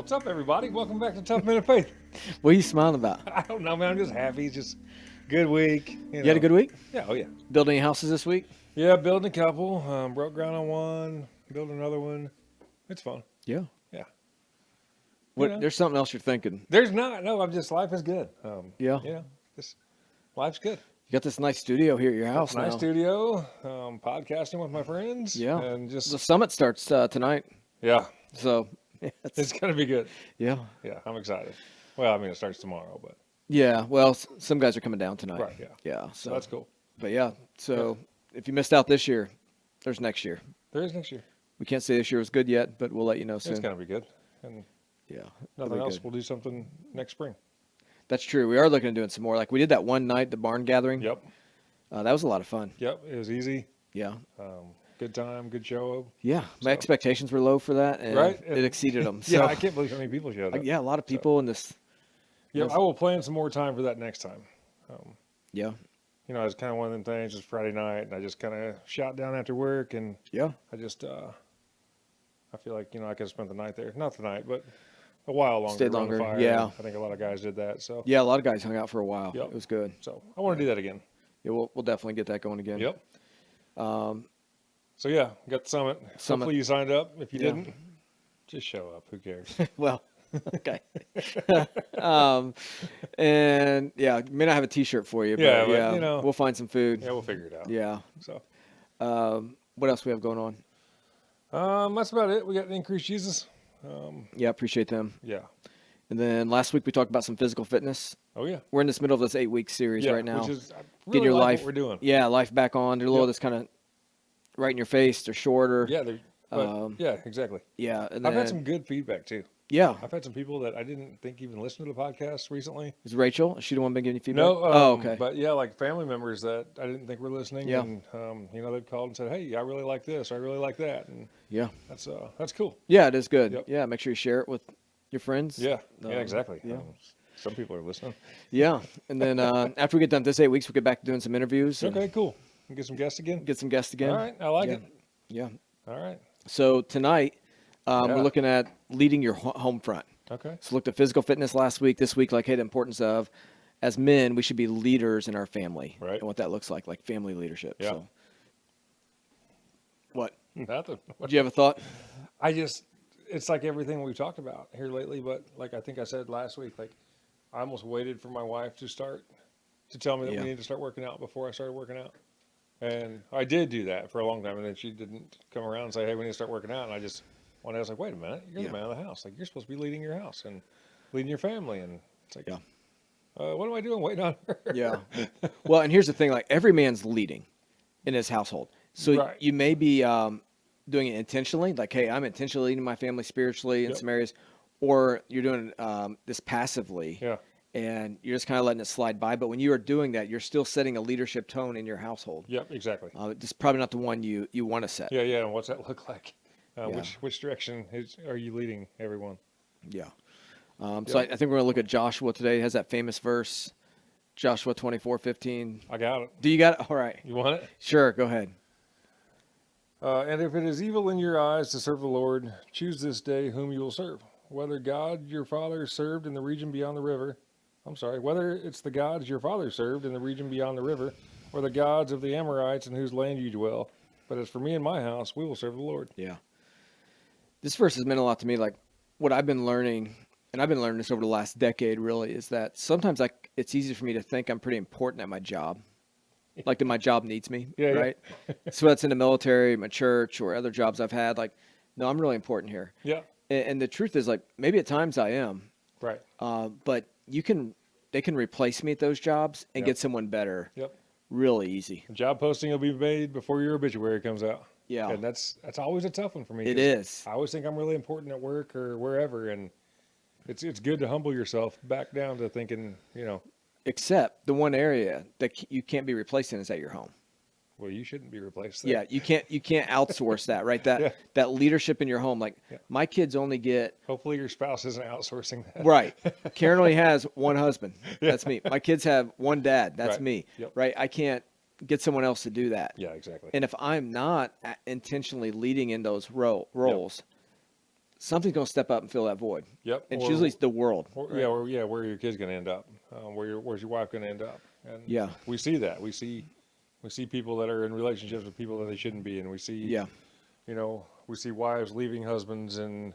What's up, everybody? Welcome back to Tough Men of Faith. What are you smiling about? I don't know, man. I'm just happy. It's just good week. You had a good week? Yeah. Oh, yeah. Building any houses this week? Yeah, building a couple. Broke ground on one. Build another one. It's fun. Yeah. Yeah. What? There's something else you're thinking. There's not. No, I'm just, life is good. Yeah. Just, life's good. You got this nice studio here at your house Nice now. studio. Podcasting with my friends. Yeah. And just, The summit starts tonight, yeah. so yeah, It's going to be good. yeah. Yeah, I'm excited. Well, I mean, it starts tomorrow, but. Yeah. Well, some guys are coming down tonight. Right, yeah. Yeah. So that's cool. But yeah. So if you missed out this year, there's next year. There is next year. We can't say this year was good yet, but we'll let you know soon. It's going to be good. And Yeah. nothing else. Good. We'll do something next spring. That's true. We are looking at doing some more. Like we did that one night, the barn gathering. Yep. That was a lot of fun. Yep. It was easy. Yeah. Good time, good show. Yeah. My So- expectations were low for that, and Right? it exceeded them. Yeah, So, I can't believe how many people showed up. yeah, a lot of people in this. Yeah, I will plan some more time for that next time. Yeah. You know, it's kind of one of them things. It's Friday night, and I just kind of shot down after work, and Yeah. I just, I feel like I could have spent the night there. Not the night, but a while longer. Stayed around the longer, fire. yeah. I think a lot of guys did that. So, Yeah, a lot of guys hung out for a while. Yep. It was good. so I want to do that again. Yeah, we'll definitely get that going again. Yep. Um, So yeah, got the summit. Summit. Hopefully you signed up. If you Yeah. didn't, just show up. Who cares? well, okay. And yeah, may not have a T-shirt for you, but Yeah, but, yeah, we'll find some food. Yeah, we'll figure it out. Yeah. So, What else we have going on? that's about it. We got the Increased Jesus. Yeah, appreciate them. Yeah. And then last week we talked about some physical fitness. Oh yeah. We're in this middle of this 8-week series Yeah, right now. which is I Get really your like life what we're doing. Yeah, life back on. They're a little Yep. that's kind of right in your face. They're shorter. Yeah, yeah, exactly. Yeah. And I've then, had some good feedback too. Yeah. I've had some people that I didn't think even listened to the podcast recently. Is Rachel? Is she the one been giving you feedback? No, Oh, okay. But yeah, like family members that I didn't think were listening, Yeah. and they've called and said, "Hey, I really like this. I really like that," and Yeah. that's cool. Yeah, it is good. Yep. Yeah, make sure you share it with your friends. Yeah, yeah, exactly. Yeah. Some people are listening. Yeah. And then after we get done this 8 weeks, we'll get back to doing some interviews. And Okay, cool. And get some guests again. get some guests again. All right, I like Yeah. it. Yeah. All right. So tonight, Yeah. we're looking at leading your home front. Okay. So looked at physical fitness last week. This week, like, hey, the importance of, as men, we should be leaders in our family. Right. And what that looks like family leadership. Yeah. So, what? Nothing. Do you have a thought? It's like everything we've talked about here lately, but like I think I said last week, like I almost waited for my wife to tell me that Yeah. we need to start working out before I started working out. And I did do that for a long time, and then she didn't come around and say, "Hey, we need to start working out." And I was like, "Wait a minute, you're Yeah. the man of the house. Like you're supposed to be leading your house and leading your family." And it's like, Yeah. what am I doing waiting on her? Yeah. Well, and here's the thing: every man's leading in his household. So Right. you may be doing it intentionally, like, hey, I'm intentionally leading my family spiritually in Yep. some areas, or you're doing this passively, Yeah. and you're just kind of letting it slide by. But when you are doing that, you're still setting a leadership tone in your household. Yep. Exactly. Just probably not the one you want to set. Yeah. Yeah. And what's that look like? Yeah. Which direction are you leading everyone? Yeah. So I think we're going to look at Joshua today. It has that famous verse, Joshua 24:15. I got it. Do you got it? All right. You want it? Sure. Go ahead. And if it is evil in your eyes to serve the Lord, choose this day whom you will serve. Whether God your father served in the region beyond the river, whether it's the gods your father served in the region beyond the river, or the gods of the Amorites in whose land you dwell. But as for me and my house, we will serve the Lord. Yeah. This verse has meant a lot to me. Like what I've been learning, and I've been learning this over the last decade really, is that sometimes it's easy for me to think I'm pretty important at my job. Like that my job needs me, Yeah, yeah. right? So that's in the military, my church, or other jobs I've had. Like, no, I'm really important here. Yeah, And the truth is, like, maybe at times I am, right. but they can replace me at those jobs and Yep. get someone better Yep. really easy. The job posting will be made before your obituary comes out. Yeah. And that's always a tough one for me. It 'cause is. I always think I'm really important at work or wherever, and it's good to humble yourself back down to thinking, Except the one area that you can't be replaced in is at your home. well, you shouldn't be replaced there. Yeah, you can't outsource that, right? That Yeah. that leadership in your home. Like Yeah. my kids only get Hopefully your spouse isn't outsourcing that. right. Karen only has one husband. That's me. My kids have one dad. That's Right. me. Yep. Right? I can't get someone else to do that. Yeah, exactly. And if I'm not intentionally leading in those roles, something's going to step up and fill that void. Yep. And it's usually the world. Yeah, where are your kids going to end up? Where's your wife going to end up? And Yeah. we see that. We see people that are in relationships with people that they shouldn't be, and we see, Yeah. we see wives leaving husbands, and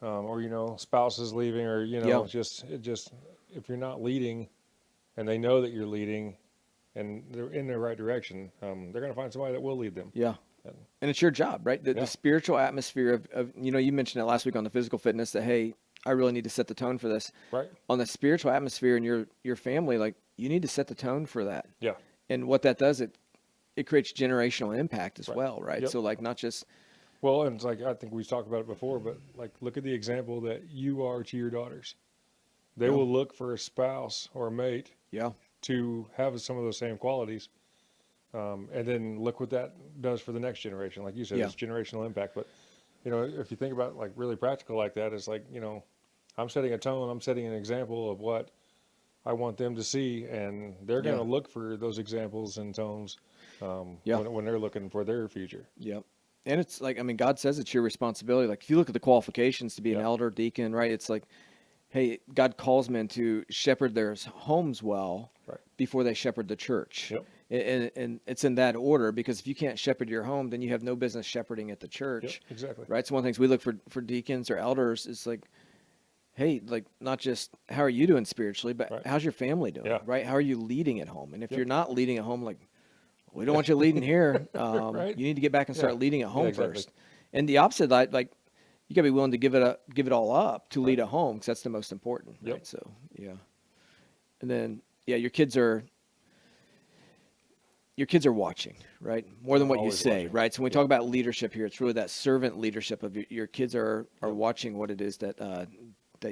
or spouses leaving, or Yeah. just if you're not leading, and they know that you're leading, and they're in the right direction, they're going to find somebody that will lead them. Yeah. And, And it's your job, right? The spiritual atmosphere of, you mentioned it last week on the physical fitness that, hey, I really need to set the tone for this. right. On the spiritual atmosphere in your family, like, you need to set the tone for that. Yeah. And what that does, it creates generational impact as Right. well, right? Yep. So, like, not just, Well, and it's like, I think we've talked about it before, but like, look at the example that you are to your daughters. They Yeah. will look for a spouse or a mate yeah, to have some of those same qualities. And then look what that does for the next generation. Like you said, Yeah. it's generational impact. But, if you think about like really practical like that, it's like, I'm setting a tone, I'm setting an example of what I want them to see, and they're going to Yeah. look for those examples and tones Yeah. when they're looking for their future. yeah. And it's like, I mean, God says it's your responsibility. Like, if you look at the qualifications to be an Yeah. elder, deacon, right? It's like, hey, God calls men to shepherd their homes well Right. before they shepherd the church. Yep. And it's in that order, because if you can't shepherd your home, then you have no business shepherding at the Yep, church. exactly. Right. So one of the things we look for deacons or elders is like, hey, like, not just how are you doing spiritually, but Right. how's your family doing? Yeah. Right. How are you leading at home? And if Yep. you're not leading at home, like, we don't want you leading here. Right. You need to get back and start Yeah. leading at home Yeah, exactly. first. And the opposite, like, you gotta be willing to give it all up to lead at home, because that's the most important. Yep. Right. So yeah. And then your kids are watching, right? More than what you Always say, watching. right? So when we Yep. talk about leadership here, it's really that servant leadership of your kids are watching what it is that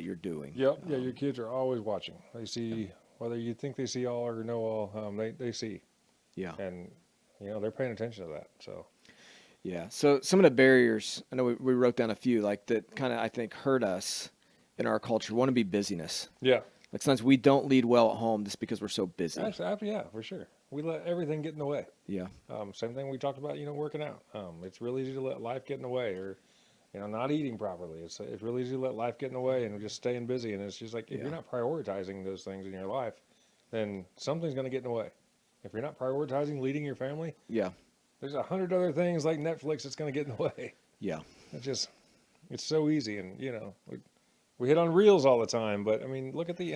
you're doing. Yep. Yeah, your kids are always watching. They see, whether you think they see all or know all, they see. Yeah. And, they're paying attention to that. So, Yeah. So some of the barriers, I know we wrote down a few, like, that kind of, I think, hurt us in our culture. One would be busyness. yeah. Like, sometimes we don't lead well at home just because we're so busy. Actually, yeah, for sure. We let everything get in the way. Yeah. Same thing we talked about, working out. It's really easy to let life get in the way, or, not eating properly. It's really easy to let life get in the way and just staying busy. And it's just like, if you're not prioritizing those things in your life, then something's going to get in the way. If you're not prioritizing leading your family, Yeah. there's 100 other things like Netflix that's going to get in the way. Yeah. It's so easy. And, we hit on reels all the time, but I mean, look at the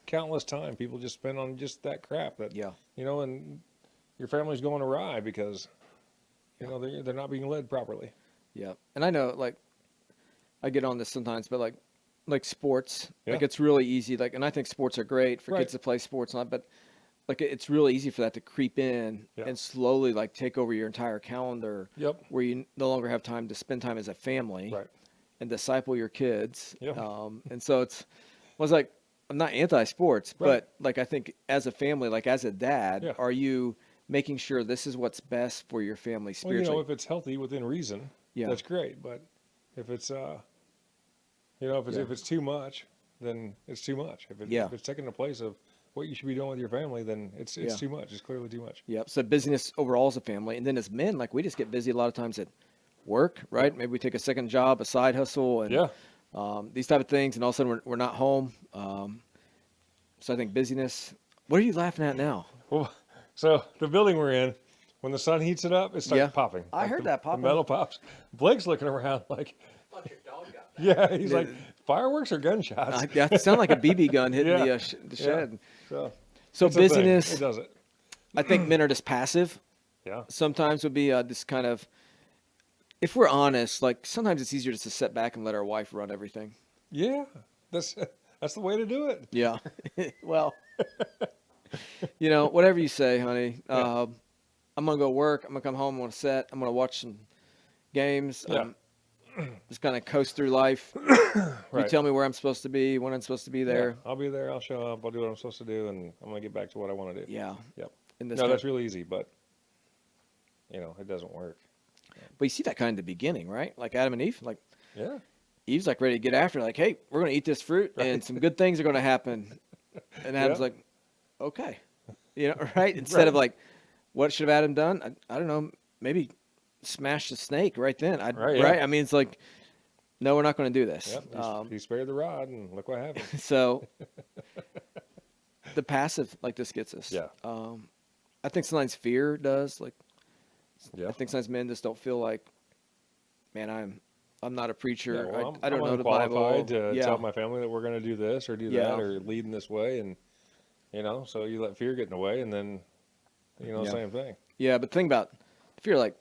countless time people just spend on just that crap that, Yeah. and your family's going awry because, they're not being led properly. Yeah. And I know, like, I get on this sometimes, but like sports, like, Yeah. it's really easy. Like, and I think sports are great for Right. kids to play sports, not, but like, it's really easy for that to creep in Yeah. and slowly, like, take over your entire calendar, Yep. where you no longer have time to spend time as a family Right. and disciple your kids. Yeah. And so was like, I'm not anti-sports, Right. but like, I think as a family, like, as a dad, Yeah. are you making sure this is what's best for your family spiritually? Well, if it's healthy within reason, Yeah. that's great. But if it's, Yeah. if it's too much, then it's too much. Yeah. If it's taking the place of what you should be doing with your family, then it's Yeah. too much. It's clearly too much. Yep. So busyness overall as a family. And then as men, like, we just get busy a lot of times at work, right? Maybe we take a second job, a side hustle, and Yeah. these type of things. And all of a sudden we're not home. So I think busyness. What are you laughing at now? Well, so the building we're in, when the sun heats it up, it starts Yeah. popping. I heard that popping. The metal pops. Blake's looking around like, yeah, he's like, fireworks or gunshots? That sound like a BB gun hitting Yeah. the shed. So So it's a thing. busyness, It does it. I think men are just passive. Yeah. Sometimes would be this kind of, if we're honest, like, sometimes it's easier just to sit back and let our wife run everything. Yeah. That's the way to do it. Yeah. Well, whatever you say, honey. Yeah. I'm going to go work. I'm going to come home. I'm going to set. I'm going to watch some games. Yeah. Just kind of coast through life. You Right. tell me where I'm supposed to be, when I'm supposed to be there. Yeah, I'll be there. I'll show up. I'll do what I'm supposed to do, and I'm gonna get back to what I want to do. Yeah. Yep. And this No, kind that's really easy, but it doesn't work. but you see that kind of the beginning, right? Like Adam and Eve. Like, Yeah. Eve's like ready to get after it. Like, hey, we're going to eat this fruit and Right. some good things are going to happen. And Adam's Yeah. like, okay. Right? Instead of like, what should have Adam done? I don't know. Maybe smash the snake right then. Right, yeah. I mean, it's like, no, we're not going to do this. Yep. He spared the rod, and look what happened. So the passive like this gets us. Yeah. I think sometimes fear does. Like, Yeah. I think sometimes men just don't feel like, man, I'm not a Yeah, preacher. well, I don't I'm know the Bible. unqualified to Yeah. tell my family that we're going to do this or do Yeah. that or lead in this way, and so you let fear get in the way, and then Yeah. same thing. Yeah, but think about fear. Like,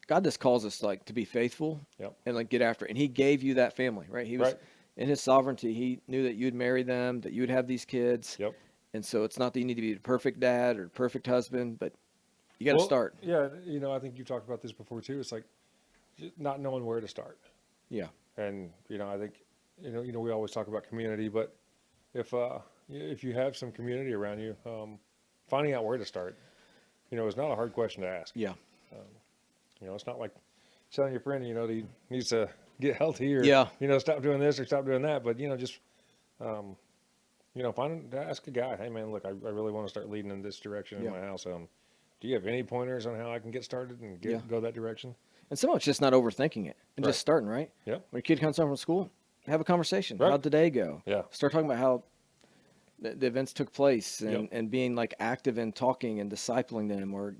God just calls us like to be faithful Yep. and like get after it. And He gave you that family, right? He was Right. in His sovereignty. He knew that you'd marry them, that you'd have these kids. Yep. And so it's not that you need to be the perfect dad or perfect husband, but you got to Well, start. yeah, I think you talked about this before too. It's like just not knowing where to start, Yeah. and I think we always talk about community, but if you have some community around you, finding out where to start, is not a hard question to ask. Yeah. It's not like telling your friend, he needs to get healthy or, Yeah. stop doing this or stop doing that. But, just, ask a guy, hey, man, look, I really want to start leading in this direction in Yeah. my house. Do you have any pointers on how I can get started and go that direction? And some of it's just not overthinking it and Right. just starting, right? Yep. When your kid comes home from school, have a conversation. Right. How'd the day go? Yeah. Start talking about how the events took place and, Yep. and being like active in talking and discipling them or,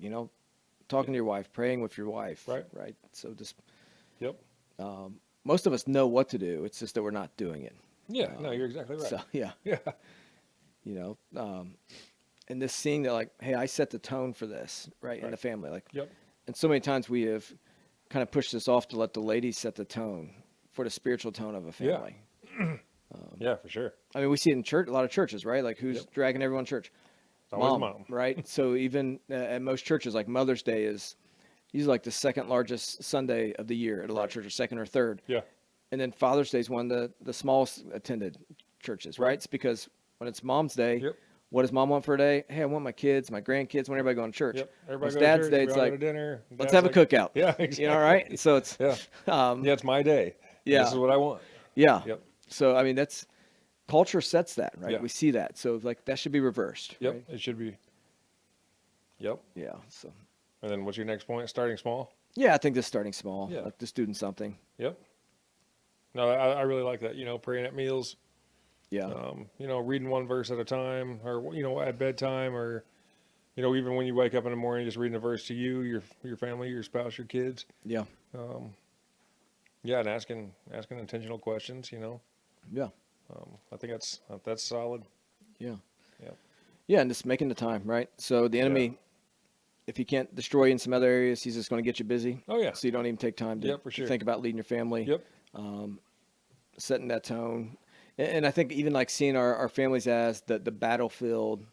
talking to your wife, praying with your wife. Right. Right. So just, Yep. most of us know what to do. It's just that we're not doing it. Yeah. No, you're exactly right. So, yeah. Yeah. And this seeing that like, hey, I set the tone for this, right, in Right. the family. Like, Yep. and so many times we have kind of pushed this off to let the ladies set the tone for the spiritual tone of a Yeah. family. Yeah, for sure. I mean, we see it in church, a lot of churches, right? Like, who's Yep. dragging everyone to church? Always mom. Right? So even at most churches, like Mother's Day is usually like the second largest Sunday of the year at a lot of Right. churches, second or third. Yeah. And then Father's Day is one of the smallest attended churches, right? Right. It's because when it's Mom's Day, Yep. what does Mom want for a day? Hey, I want my kids, my grandkids, want everybody going to church. Yep. When Everybody it's go to Dad's church, Day, we it's all go like, to dinner. let's Dad's have a like, cookout. Yeah, exactly. Right? So it's, Yeah. um, Yeah, it's my day. Yeah. This is what I want. yeah. Yep. So, I mean, that's culture sets that, right? Yeah. We see that. So, like, that should be reversed. Yep. Right? It should be. Yep. Yeah. So, And then what's your next point? Starting small? yeah, I think just starting small, Yeah. like just doing something. Yep. No, I really like that. Praying at meals, Yeah. reading one verse at a time or, at bedtime or, even when you wake up in the morning, just reading a verse to you, your family, your spouse, your kids. Yeah. Yeah. And asking intentional questions, Yeah. I think that's solid. Yeah. Yeah. Yeah. And just making the time, right? So the enemy, if he can't destroy you in some other areas, he's just going to get you busy. Oh, yeah. So you don't even take time to, Yeah, for to sure. think about leading your family. Yep. Setting that tone. And I think even like seeing our families as the battlefield,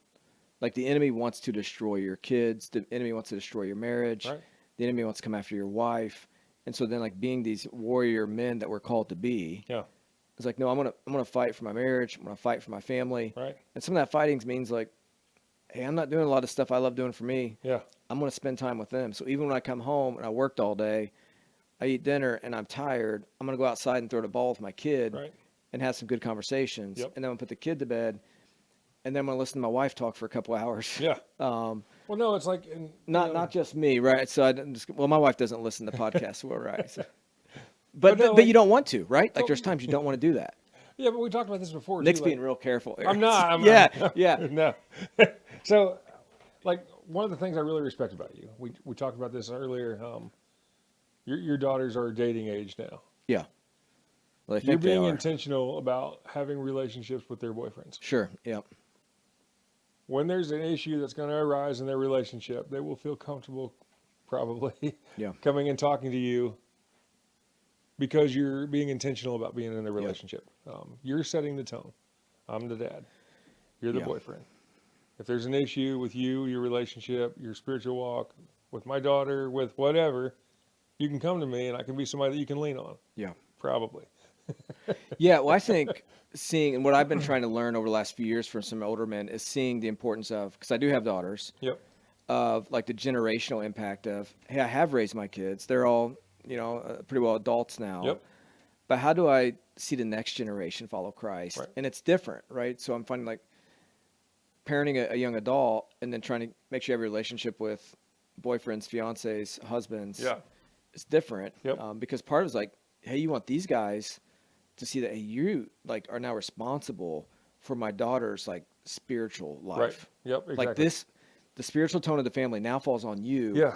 like the enemy wants to destroy your kids. The enemy wants to destroy your marriage. Right. The enemy wants to come after your wife. And so then like being these warrior men that we're called to be, Yeah. it's like, no, I'm gonna fight for my marriage. I'm gonna fight for my family. Right. And some of that fighting means like, hey, I'm not doing a lot of stuff I love doing for me. Yeah. I'm gonna spend time with them. So even when I come home and I worked all day, I eat dinner and I'm tired, I'm gonna go outside and throw the ball with my kid Right. and have some good conversations. Yep. And then I'm gonna put the kid to bed, and then I'm gonna listen to my wife talk for a couple hours. Yeah. Um, Well, no, it's like, not just me, right? So I didn't just, well, my wife doesn't listen to podcasts, well, right? So. But But no, but you don't want to, right? Like there's times you don't want to do that. yeah, but we talked about this before. Nick's too, being real careful. There. I'm not. yeah, yeah, No. So, like, one of the things I really respect about you, we talked about this earlier. Your daughters are dating age now. yeah. Well, I think You're they being are. intentional about having relationships with their boyfriends. Sure. Yeah. When there's an issue that's going to arise in their relationship, they will feel comfortable, probably, Yeah. coming and talking to you because you're being intentional about being in the Yeah. relationship. You're setting the tone. I'm the dad. You're the Yeah. boyfriend. If there's an issue with you, your relationship, your spiritual walk, with my daughter, with whatever, you can come to me and I can be somebody that you can lean on. Yeah. Probably. Yeah, well, I think seeing, and what I've been trying to learn over the last few years from some older men is seeing the importance of, because I do have daughters, Yep. of like the generational impact of, hey, I have raised my kids. They're all, pretty well adults now. Yep. But how do I see the next generation follow Christ? Right. And it's different, right? So I'm finding like parenting a young adult and then trying to make sure you have a relationship with boyfriends, fiancés, husbands. Yeah. It's different. Yep. Because part of it's like, hey, you want these guys to see that, hey, you like are now responsible for my daughter's like spiritual life. Right. Yep. Exactly. Like the spiritual tone of the family now falls on you. Yeah.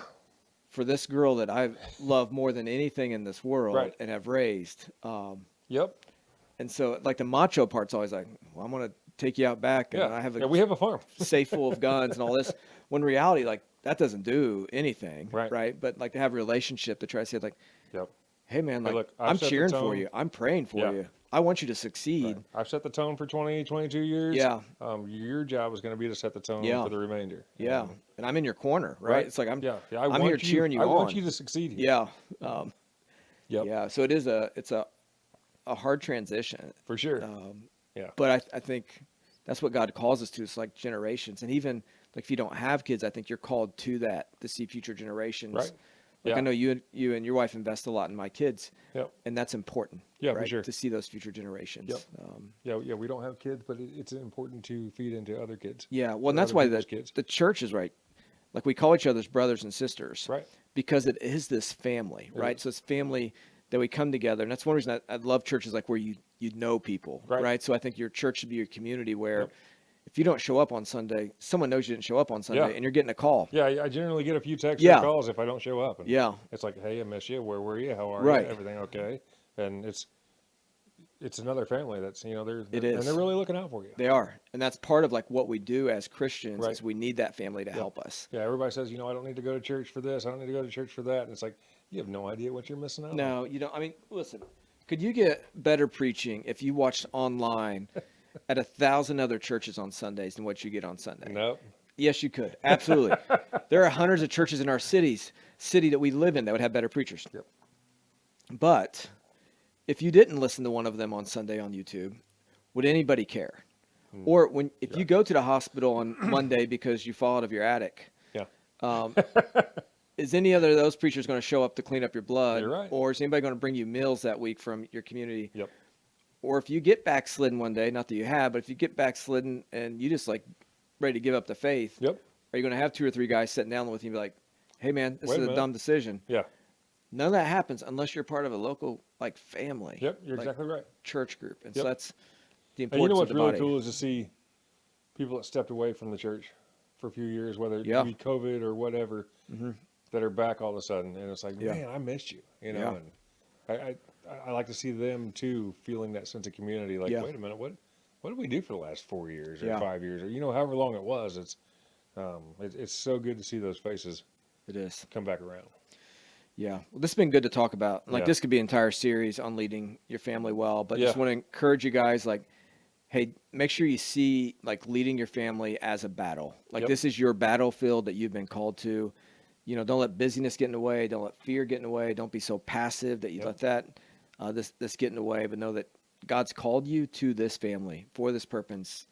For this girl that I love more than anything in this world Right. and have raised. Yep. And so like the macho part's always like, well, I'm going to take you out back and Yeah. I have We have a farm. safe full of guns and all this. When in reality, like that doesn't do anything. Right. But like to have a relationship to try to say like, Yep. hey man, Hey, like look, I'm set the cheering for tone. you. I'm praying for Yeah. you. I want you to succeed. Right. I've set the tone for 20, 22 years. Yeah. Your job is going to be to set the tone Yeah. for the remainder. Yeah. And I'm in your corner, right? It's like I'm I'm here cheering you I on. want you to succeed here. Yeah. Yep. Yeah. So it's a hard transition. For sure. But I think that's what God calls us to. It's like generations. And even like if you don't have kids, I think you're called to that, to see future generations. Right. Like I know you and your wife invest a lot in my kids. Yep. And that's important. Yeah, right? for sure. To see those future generations. Yep. Yeah. We don't have kids, but it's important to feed into other kids. Yeah. Well, and Or that's other why people's kids. the church is right. Like we call each other's brothers and sisters. Right. Because it is this family, right? So it's family that we come together. And that's one reason I love churches like where you know people, right? So I think your church should be your community where if you don't show up on Sunday, someone knows you didn't show up on Sunday and you're getting a call. Yeah, I generally get a few texts or calls if I don't show up. And it's like, hey, I miss you. Where were you? How are you? Everything okay? And it's another family that's, they're and they're really looking out for you. They are. And that's part of like what we do as Christians is we need that family to help us. Yeah, everybody says, I don't need to go to church for this. I don't need to go to church for that. And it's like, you have no idea what you're missing out on. No, you don't. I mean, listen, could you get better preaching if you watched online at 1,000 other churches on Sundays than what you get on Sunday? Nope. Yes, you could. Absolutely. There are hundreds of curches in our city that we live in that would have better preachers. Yep. But if you didn't listen to one of them on Sunday on YouTube, would anybody care? Or if you go to the hospital on Monday because you fall out of your attic, is any other of those preachers going to show up to clean up your blood? You're right. Or is anybody going to bring you meals that week from your community? Yep. Or if you get backslidden one day, not that you have, but if you get backslidden and you just like ready to give up the faith, are you going to have 2 or 3 guys sitting down with you and be like, hey man, this is a dumb decision? Yeah. None of that happens unless you're part of a local like family. Yep, you're exactly right. Church group. And so that's the And importance what's of the really body. cool is to see people that stepped away from the church for a few years, whether it be COVID or whatever, that are back all of a sudden. And it's like, man, I missed you, and I like to see them too, feeling that sense of community. Like, wait a minute, what did we do for the last 4 years or 5 years or, however long it was? It's so good to see those faces. It is. Come back around. Yeah. Well, this has been good to talk about. Like this could be an entire series on leading your family well, but just want to encourage you guys, like, hey, make sure you see like leading your family as a battle. Like this is your battlefield that you've been called to. Don't let busyness get in the way. Don't let fear get in the way. Don't be so passive that you let that this get in the way. But know that God's called you to this family for this purpose,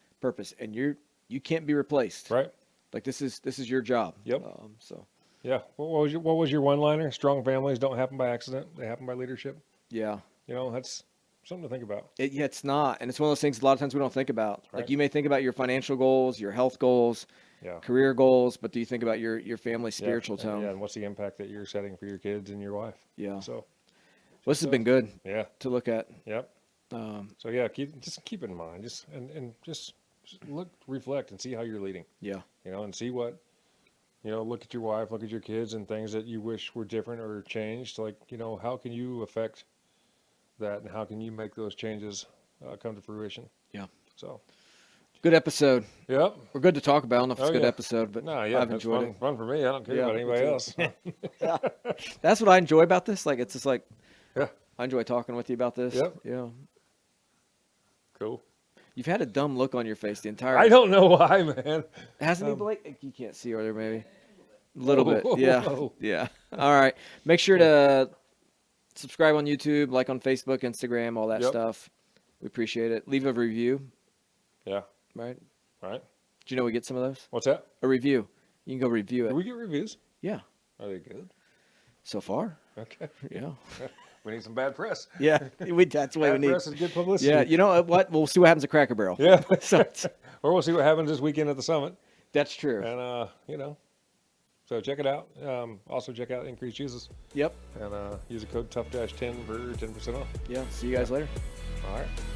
and you can't be replaced. Right. Like this is your job. Yep. So. Yeah. What was your one-liner? Strong families don't happen by accident. They happen by leadership. Yeah. That's something to think about. It's not. And it's one of those things a lot of times we don't think about. Right. Like you may think about your financial goals, your health goals, career goals, but do you think about your family's spiritual tone? Yeah, and what's the impact that you're setting for your kids and your wife? Yeah. So this has been good. Yeah. To look at. Yep. So yeah, keep it in mind. Just look, reflect, and see how you're leading. Yeah. And see what, look at your wife, look at your kids, and things that you wish were different or changed. Like, how can you affect that, and how can you make those changes come to fruition? Yeah. So. Good episode. Yep. We're good to talk about. I don't know if it's a good episode, but I've enjoyed it. Fun for me. I don't care about anybody else. That's what I enjoy about this. Like, it's just like, I enjoy talking with you about this. Yep. Yeah. Cool. You've had a dumb look on your face the entire. I don't know why, man. Hasn't he, Blake? You can't see over there, maybe. A little bit. Whoa. Yeah. Yeah. All right. Make sure to subscribe on YouTube, like on Facebook, Instagram, all that stuff. We appreciate it. Leave a review. Yeah. Right? Right. Do you know we get some of those? What's that? A review. You can go review it. Do we get reviews? Yeah. Are they good? So far. Okay. Yeah. We need some bad press. Yeah. That's the way we Bad need. press is good publicity. Yeah. You know what? We'll see what happens at Cracker Barrel. Yeah. So Or we'll see what happens this weekend at the summit. that's true. And, so check it out. Also check out Increase Jesus. Yep. And use the code TOUGH-10 for 10% off. Yeah. See you guys later. All right.